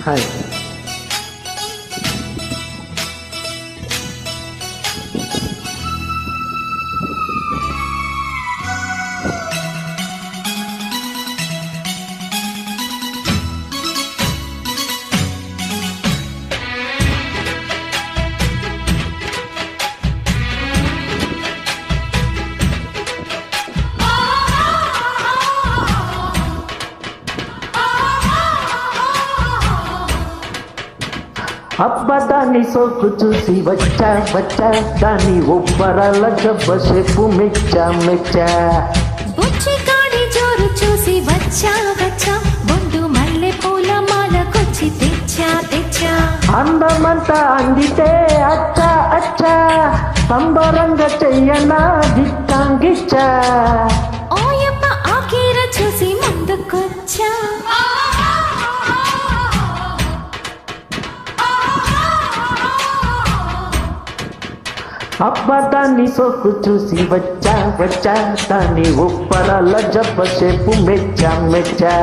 Hi. అబ్బదాన్ని సోకు చూసి వచ్చా వచ్చా దాన్ని ఒబ్బరాల జబ్బ షేపు మెచ్చా మెచ్చా. బుచ్చిగాడి జోరు చూసి వచ్చా వచ్చా బొండు మల్లె పూల మాలకొచ్చి తెచ్చా తెచ్చా. అందమంతా అందితే అచ్చా అచ్చా సంబరంగా చెయ్యనా గిచ్చాంగిచ్చా. ఓయప్ప ఆకీర చూసి ముందుకొచ్చా. అబ్బదాన్ని సోకు చూసి వచ్చా వచ్చా దాన్ని ఒబ్బరాల జబ్బ షేపు మెచ్చా మెచ్చా.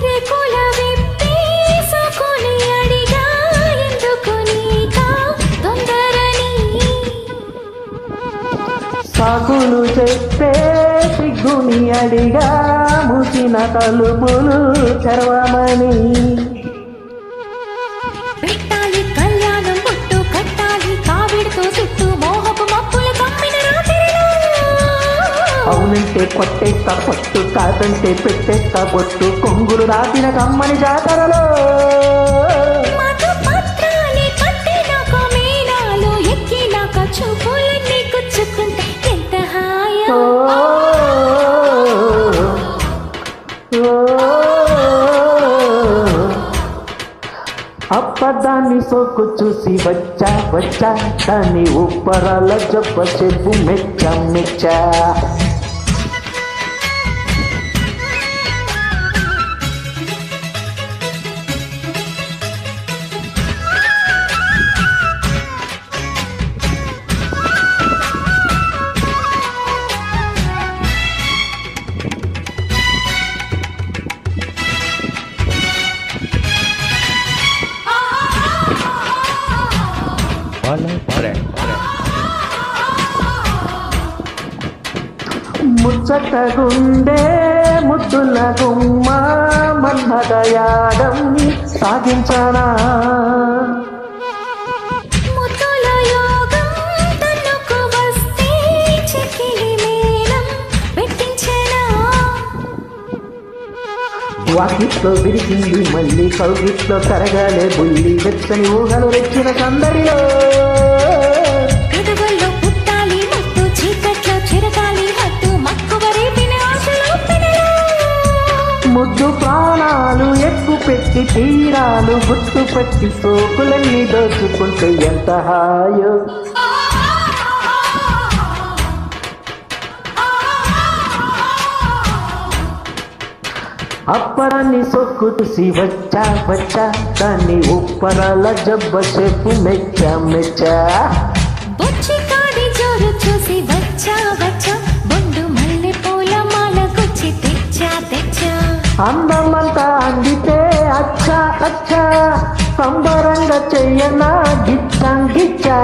రేకుల విప్పి సోకుని అడిగా ఎందుకు నీకా తొందరని. సాకులు చెప్పే సిగ్గుని అడిగా మూసిన తలుపులు తెరవమని. పెట్టాలి కళ్యాణం బుట్టు కట్టాలి కావిడితో చుట్టూ మోహపు మప్పుల కమ్మిన రాత్రిలో. అవునంటే కొట్టేస్తా పట్టు కాదంటే పెట్టేస్తా బొట్టు కొంగులు రాసిన కమ్మని జాతరలో. మధు పత్రాన్ని కట్టినాక మేళాలు ఎక్కినాక చూపులన్నీ గుచ్చుకుంటే ఎంత హాయో. అప్పదాన్ని సోకు చూసి వచ్చా వచ్చా దాన్ని ఉప్పరాల జబ్బ చెప్పు మెచ్చా మెచ్చా. ముచ్చటగుండే ముద్దుల గుమ్మ మన్మదయాగం సాగించనా. ముద్దుల యోగం తన్నుకు వస్తే చెక్కిలి మేళం పెట్టించెనా. వాకిట్లో విరిచింది మళ్ళీ కౌగిట్లో కరగాలే బుల్లి వెచ్చని ఊహలు రెచ్చిన సందడిలో. పెదవుల్లో పుట్టాలి ముత్తు చీకట్లో చిరకాలి హద్దు మక్కువ రేపిన ఆశలు పెనలో. ముద్దు ప్రాణాలు ఎక్కు పెట్టి తీరాలు గుర్తు పెట్టి సోకులన్నీ దోచుకుంటే ఎంత హాయో. అప్పరాన్ని సొక్కు చూసి వచ్చా వచ్చా దాన్ని ఉప్పరాల జబ్బ చెప్పు మెచ్చా మెచ్చా. బుచ్చిగాడి జోరు చూసి వచ్చా వచ్చా బొండు మల్లె పూల మాలకొచ్చి తెచ్చా తెచ్చా. అందమంతా అందితే అచ్చా అచ్చా సంబరంగా చెయ్యనా గిచ్చా గిచ్చా.